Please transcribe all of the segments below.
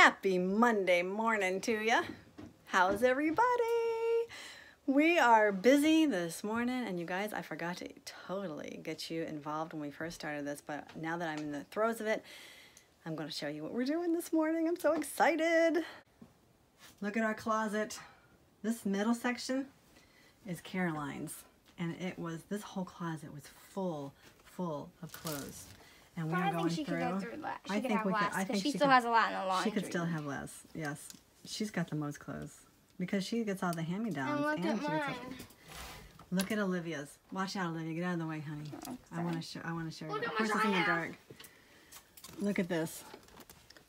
Happy Monday morning to you. How's everybody? We are busy this morning, and you guys, I forgot to totally get you involved when we first started this, but now that I'm in the throes of it, I'm going to show you what we're doing this morning. I'm so excited. Look at our closet. This middle section is Caroline's, and this whole closet was full of clothes. And we are going through. I think she still has a lot in the laundry. She could still have less. Yes, she's got the most clothes because she gets all the hand-me-downs. And look at mine. Look at Olivia's. Watch out, Olivia. Get out of the way, honey. Oh, I want to show you. Look Of at course, it's in the mine. dark. Look at this.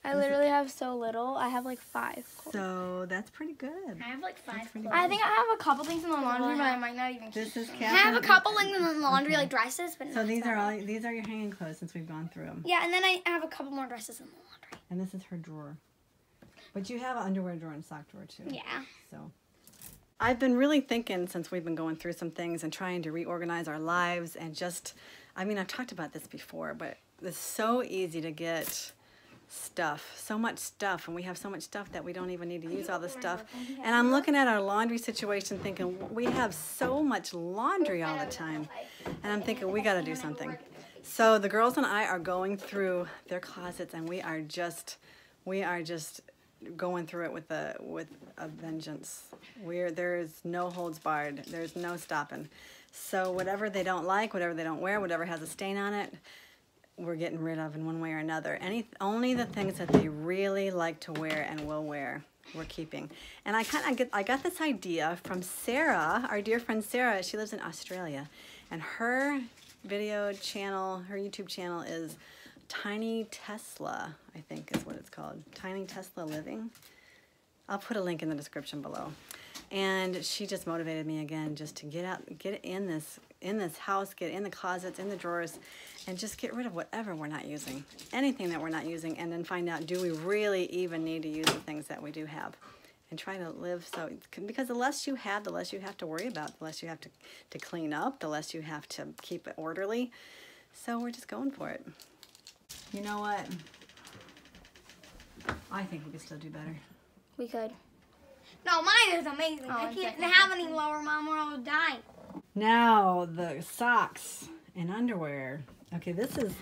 I literally have so little. I have like 5 clothes. So that's pretty good. I have like 5 clothes. I think I have a couple things in the laundry, but I might not even. This is I have a couple things in the laundry, Okay. like dresses, but So these are your hanging clothes since we've gone through them. yeah, and then I have a couple more dresses in the laundry. And this is her drawer. But you have an underwear drawer and sock drawer too. Yeah. So I've been really thinking since we've been going through some things and trying to reorganize our lives and just, I mean, I've talked about this before, but it's so easy to get so much stuff, and we have so much stuff that we don't even need to use all the stuff. And I'm looking at our laundry situation thinking we have so much laundry all the time, and I'm thinking we got to do something. So the girls and I are going through their closets, and we are just going through it with a vengeance. There's no holds barred. There's no stopping. So whatever they don't like, whatever they don't wear, whatever has a stain on it, we're getting rid of in one way or another. Only the things that they really like to wear and will wear, we're keeping. And I got this idea from Sarah, our dear friend Sarah. She lives in Australia, and her video channel, her YouTube channel is Tiny Tesla, I think is what it's called. Tiny Tesla Living. I'll put a link in the description below. And she just motivated me again just to get in this house, get in the closets, in the drawers, and just get rid of whatever we're not using. Anything that we're not using, and then find out, do we really even need to use the things that we do have? And try to live because the less you have, the less you have to worry about, the less you have to clean up, the less you have to keep it orderly. So we're just going for it. You know what? I think we could still do better. We could. No, mine is amazing. I can't have any lower, Mom, or I'll die. Now the socks and underwear. Okay, this is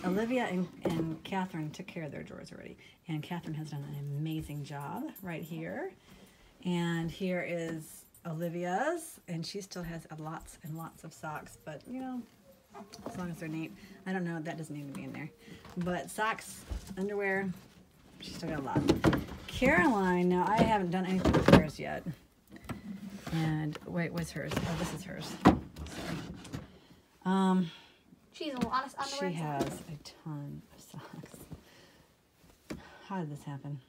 Olivia and Catherine took care of their drawers already. And Catherine has done an amazing job right here. And here is Olivia's, and she still has lots and lots of socks, but you know, as long as they're neat. I don't know, that doesn't need to be in there. But socks, underwear, she's still got a lot. Caroline, now I haven't done anything with hers yet. And wait, what's hers? Oh, this is hers. Sorry. She has a lot of underwear. She has a ton of socks. How did this happen?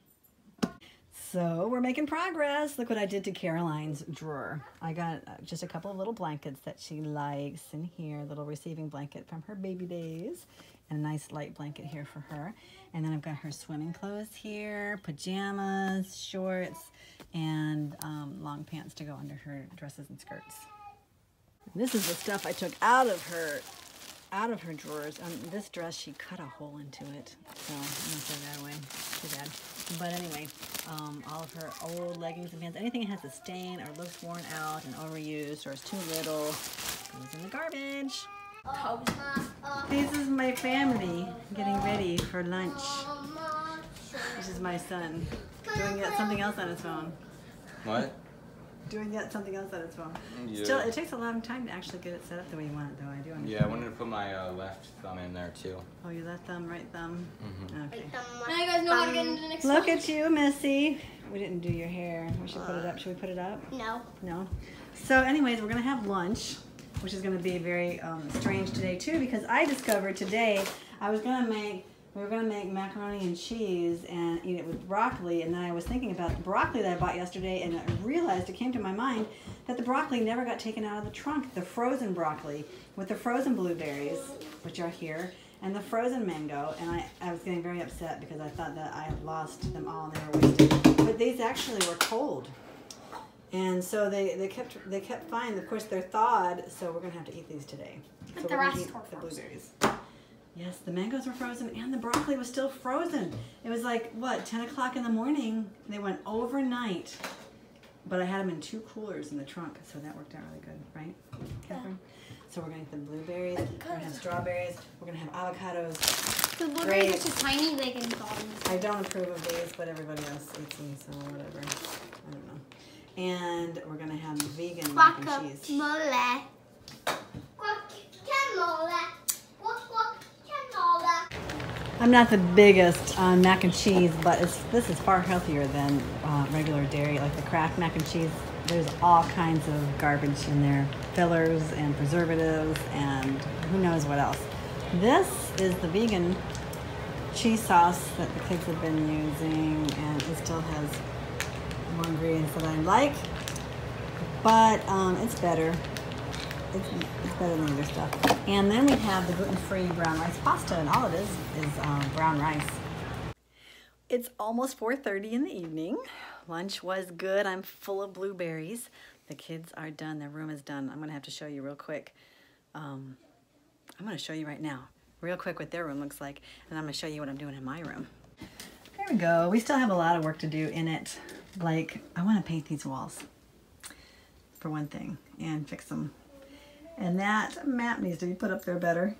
So we're making progress. Look what I did to Caroline's drawer. I got just a couple of little blankets that she likes in here, a little receiving blanket from her baby days, and a nice light blanket here for her. And then I've got her swimming clothes here, pajamas, shorts, and long pants to go under her dresses and skirts. This is the stuff I took out of her drawers. This dress, she cut a hole into it, so I'm gonna throw that away. Too bad. But anyway, all of her old leggings and pants, anything that has a stain or looks worn out and overused or is too little, goes in the garbage. This is my family getting ready for lunch. This is my son doing something else on his phone. What? Doing something else on his phone. Yeah. Still, it takes a long time to actually get it set up the way you want it, though. I do understand. Yeah, I wanted to put my left thumb in there too. Oh, your left thumb, right thumb? Mm-hmm. Okay. Now you guys know how to get into the next Look one. at you, Missy. We didn't do your hair. We should put it up. Should we put it up? No. No? So anyways, we're going to have lunch, which is going to be very strange today, too, because I discovered today we were going to make macaroni and cheese and eat it with broccoli, and then I was thinking about the broccoli that I bought yesterday, and I realized, it came to my mind, that the broccoli never got taken out of the trunk, the frozen broccoli, with the frozen blueberries, which are here, and the frozen mango, and I was getting very upset because I thought that I had lost them all and they were wasted. But these actually were cold. And so they kept fine. Of course, they're thawed, so we're going to have to eat these today. But So the we're going rest to were eat the frozen. blueberries. Yes, the mangoes were frozen and the broccoli was still frozen. It was like, what, 10 o'clock in the morning? They went overnight. But I had them in 2 coolers in the trunk, so that worked out really good, right, Catherine? So we're going to get the blueberries, we're going to have strawberries, we're going to have avocados. The blueberries are so tiny they can fall in. I don't approve of these, but everybody else eats them, so whatever. I don't know. And we're going to have vegan mac and cheese. I'm not the biggest on mac and cheese, but this is far healthier than regular dairy, like the Kraft mac and cheese. There's all kinds of garbage in there, fillers and preservatives and who knows what else. This is the vegan cheese sauce that the kids have been using, and it still has more ingredients that I like, but it's better. It's better than other stuff. And then we have the gluten-free brown rice pasta, and all it is brown rice. It's almost 4:30 in the evening. Lunch was good. I'm full of blueberries. The kids are done. Their room is done. I'm going to have to show you real quick. I'm going to show you right now, real quick, what their room looks like, and I'm going to show you what I'm doing in my room. There we go. We still have a lot of work to do in it. Like, I want to paint these walls, for one thing, and fix them. And that map needs to be put up there better.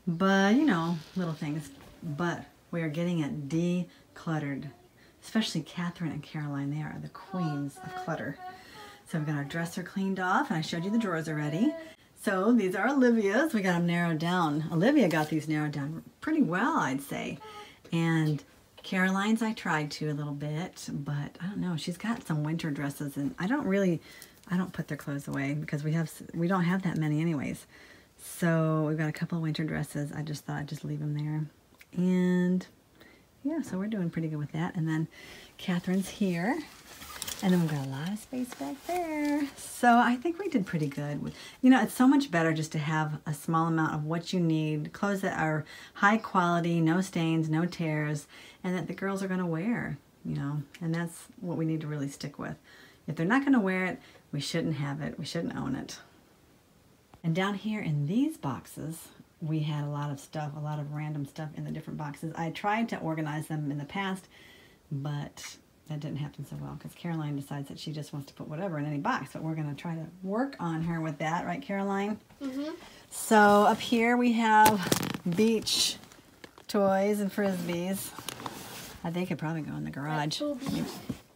But, you know, little things. But we are getting it decluttered. Especially Catherine and Caroline. They are the queens of clutter. So we've got our dresser cleaned off. And I showed you the drawers already. So these are Olivia's. We got them narrowed down. Olivia got these narrowed down pretty well, I'd say. And Caroline's I tried to a little bit. But I don't know. She's got some winter dresses. And I don't put their clothes away because we don't have that many anyways. So we've got a couple of winter dresses. I just thought I'd just leave them there. And yeah, so we're doing pretty good with that. And then Catherine's here. And then we've got a lot of space back there. So I think we did pretty good. You know, it's so much better just to have a small amount of what you need. Clothes that are high quality, no stains, no tears, and that the girls are going to wear, you know. And that's what we need to really stick with. If they're not going to wear it, we shouldn't have it. We shouldn't own it. And down here in these boxes, we had a lot of stuff, a lot of random stuff in the different boxes. I tried to organize them in the past, but that didn't happen so well because Caroline decides that she just wants to put whatever in any box. But we're going to try to work on her with that, right, Caroline? Mm-hmm. So up here we have beach toys and frisbees. They could probably go in the garage.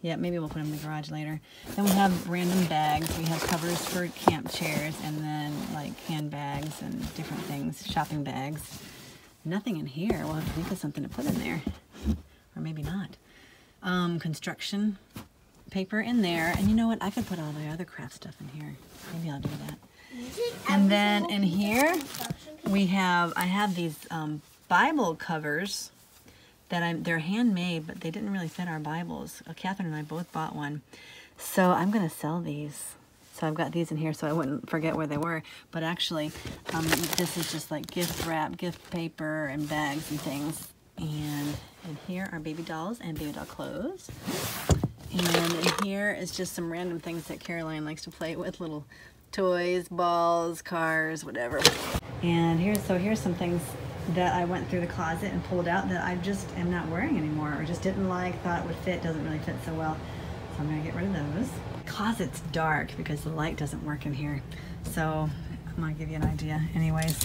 Yeah, maybe we'll put them in the garage later. Then we have random bags. We have covers for camp chairs and then like handbags and different things, shopping bags. Nothing in here. We'll have to think of something to put in there. Or maybe not. Construction paper in there. And you know what? I could put all the other craft stuff in here. Maybe I'll do that. And then in here, I have these Bible covers that they're handmade, but they didn't really fit our Bibles. Catherine and I both bought one. So I'm going to sell these. So I've got these in here so I wouldn't forget where they were. But actually, this is just like gift wrap, gift paper, and bags and things. And in here are baby dolls and baby doll clothes. And in here is just some random things that Caroline likes to play with, little toys, balls, cars, whatever. And here's some things that I went through the closet and pulled out that I just am not wearing anymore or just didn't like, thought it would fit, doesn't really fit so well. So I'm gonna get rid of those. The closet's dark because the light doesn't work in here. So I'm gonna give you an idea. Anyways,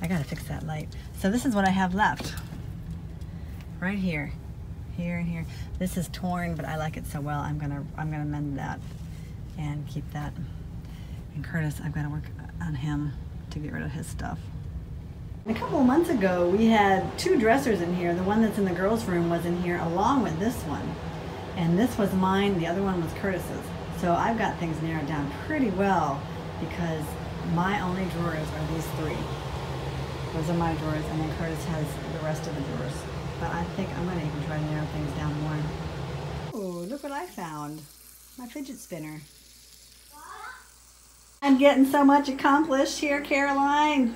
I gotta fix that light. So this is what I have left. Right here. Here and here. This is torn, but I like it so well. I'm gonna mend that and keep that. And Curtis, I've gotta work on him to get rid of his stuff. A couple of months ago, we had 2 dressers in here. The one that's in the girls' room was in here along with this one. And this was mine, the other one was Curtis's. So I've got things narrowed down pretty well because my only drawers are these 3. Those are my drawers, and then Curtis has the rest of the drawers. But I think I'm gonna even try to narrow things down more. Oh, look what I found. My fidget spinner. I'm getting so much accomplished here, Caroline.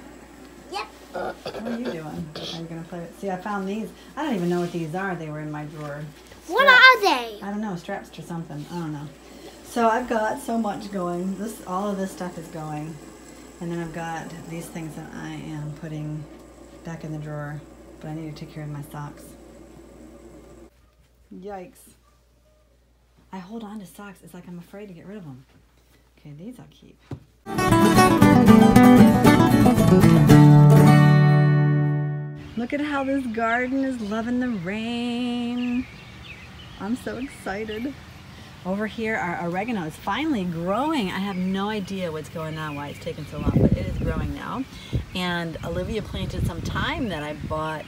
Yep. What are you doing? Are you gonna play it? See, I found these. I don't even know what these are. They were in my drawer. What are they? I don't know, straps to something. I don't know. So I've got so much going. All of this stuff is going. And then I've got these things that I am putting back in the drawer, but I need to take care of my socks. Yikes. I hold on to socks. It's like I'm afraid to get rid of them. Okay, these I'll keep. Look at how this garden is loving the rain. I'm so excited. Over here, our oregano is finally growing. I have no idea what's going on, why it's taken so long, but it is growing now. And Olivia planted some thyme that I bought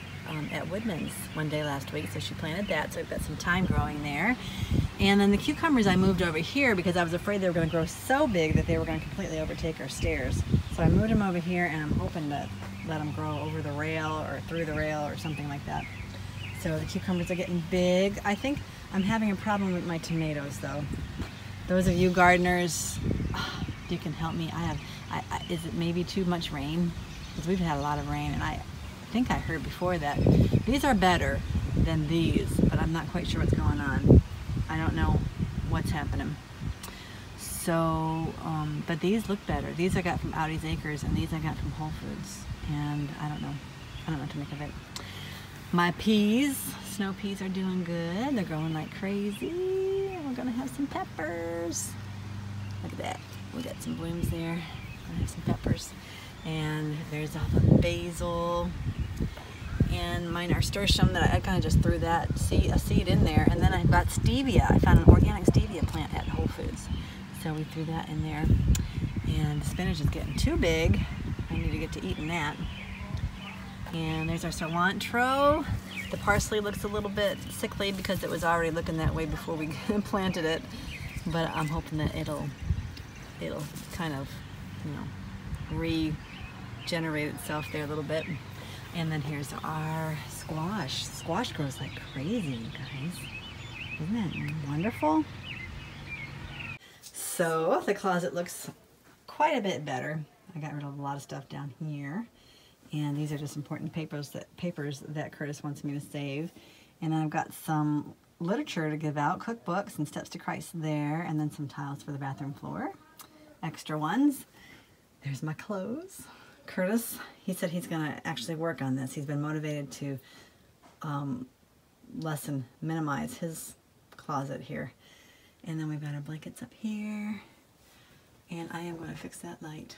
at Woodman's one day last week, so she planted that, so I've got some thyme growing there. And then the cucumbers I moved over here because I was afraid they were going to grow so big that they were going to completely overtake our stairs. So I moved them over here, and I'm hoping to let them grow over the rail or through the rail or something like that. So the cucumbers are getting big. I think I'm having a problem with my tomatoes though. Those of you gardeners, you can help me. Is it maybe too much rain? Because we've had a lot of rain, and I think I heard before that these are better than these, but I'm not quite sure what's going on. I don't know what's happening. So, but these look better. These I got from Audie's Acres, and these I got from Whole Foods. And I don't know what to make of it. My peas, snow peas, are doing good. They're growing like crazy. We're gonna have some peppers. Look at that. We got some blooms there. We're gonna have some peppers. And there's all the basil. And my nasturtium that I kind of just threw a seed in there. And then I got stevia. I found an organic stevia plant at Whole Foods. So we threw that in there. And the spinach is getting too big. I need to get to eating that. And there's our cilantro. The parsley looks a little bit sickly because it was already looking that way before we planted it. But I'm hoping that it'll kind of, regenerate itself there a little bit. And then here's our squash. Squash grows like crazy, guys. Isn't that wonderful? So the closet looks quite a bit better. I got rid of a lot of stuff down here. And these are just important papers that Curtis wants me to save. And then I've got some literature to give out, cookbooks and Steps to Christ there, and then some tiles for the bathroom floor. Extra ones. There's my clothes. Curtis, he said he's going to actually work on this. He's been motivated to minimize his closet here. And then we've got our blankets up here. And I am going to fix that light.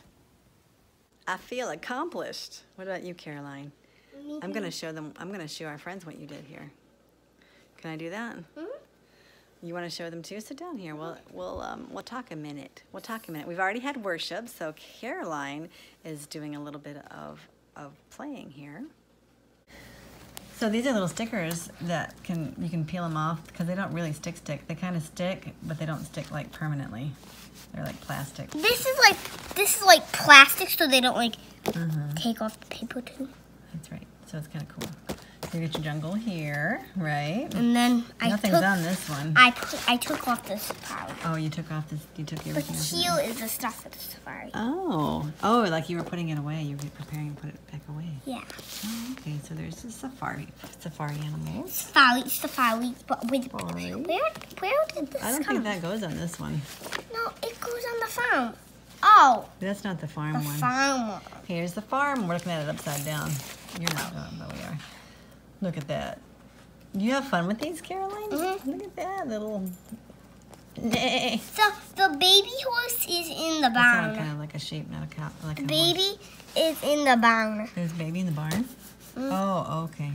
I feel accomplished. What about you, Caroline? I'm going to show our friends what you did here. Can I do that? Mm-hmm. You want to show them too? Sit down here. We'll talk a minute. We've already had worship, so Caroline is doing a little bit of playing here. So these are little stickers that you can peel them off because they don't really stick. They kind of stick, but they don't stick like permanently. They're like plastic. This is like plastic, so they don't like take off the paper too. That's right. So it's kind of cool. So you get your jungle here, right? And then nothing's on this one. I took off the safari. Oh, you took off this. You took everything off. The heel is the stuff for the safari. Oh, like you were putting it away. You were preparing to put it back away. Yeah. Oh, okay. So there's the safari animals. Safari. But where did this come? I don't think that goes on this one. No, it goes on the farm. Oh. That's not the farm one. The farm one. Here's the farm. We're looking at it upside down. You're not going, but we are. Look at that. You have fun with these, Caroline? Mm-hmm. Look at that little... So the baby horse is in the barn. It's kind of like a sheep, not a cow. Like the baby is in the barn. There's a baby in the barn? Mm-hmm. Oh, okay.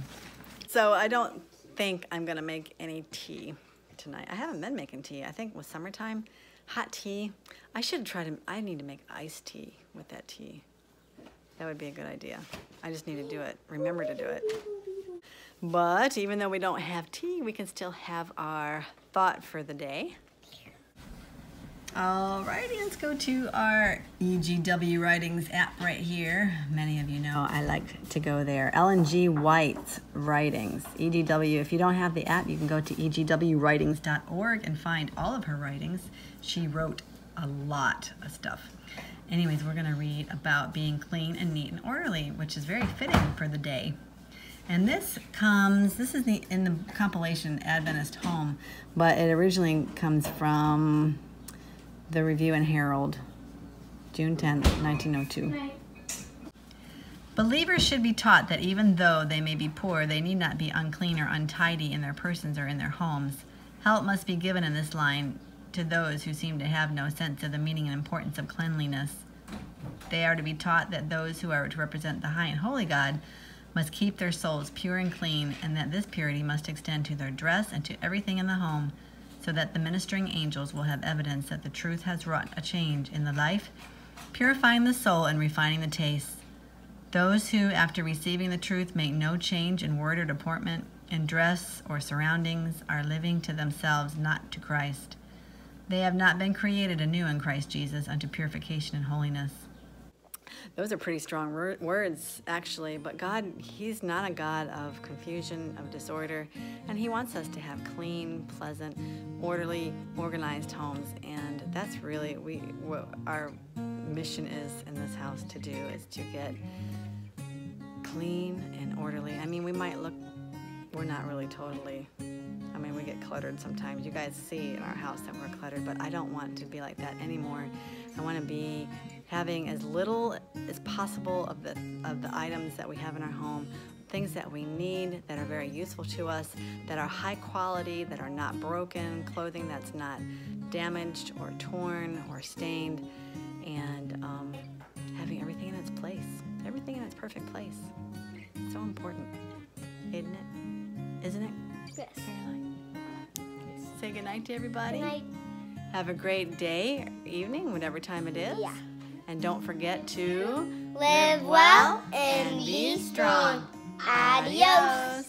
So I don't think I'm going to make any tea tonight. I haven't been making tea. I think with summertime, hot tea. I need to make iced tea with that tea. That would be a good idea. I just need to do it. Remember to do it. But even though we don't have tea, we can still have our thought for the day. Alrighty, let's go to our EGW Writings app right here. Many of you know I like to go there. Ellen G. White's Writings. EGW, if you don't have the app, you can go to egwwritings.org and find all of her writings. She wrote a lot of stuff. Anyways, we're going to read about being clean and neat and orderly, which is very fitting for the day. And this is in the compilation Adventist Home, but it originally comes from the Review and Herald, June 10th, 1902. Believers should be taught that even though they may be poor, they need not be unclean or untidy in their persons or in their homes. Help must be given in this line to those who seem to have no sense of the meaning and importance of cleanliness. They are to be taught that those who are to represent the high and holy God must keep their souls pure and clean, and that this purity must extend to their dress and to everything in the home, so that the ministering angels will have evidence that the truth has wrought a change in the life, purifying the soul and refining the tastes. Those who, after receiving the truth, make no change in word or deportment, in dress or surroundings, are living to themselves, not to Christ. They have not been created anew in Christ Jesus unto purification and holiness. Those are pretty strong words, actually, but God, He's not a God of confusion, of disorder, and He wants us to have clean, pleasant, orderly, organized homes, and that's really what our mission is in this house to do, is to get clean and orderly. I mean, we might look, we're not really totally, I mean, we get cluttered sometimes. You guys see in our house that we're cluttered, but I don't want to be like that anymore. I want to be having as little as possible of the items that we have in our home, things that we need, that are very useful to us, that are high quality, that are not broken, clothing that's not damaged or torn or stained, and having everything in its place, everything in its perfect place. It's so important, isn't it? Isn't it? Yes. Say goodnight to everybody. Good night. Have a great day, evening, whatever time it is. Yeah. And don't forget to Live well and be strong. Adios.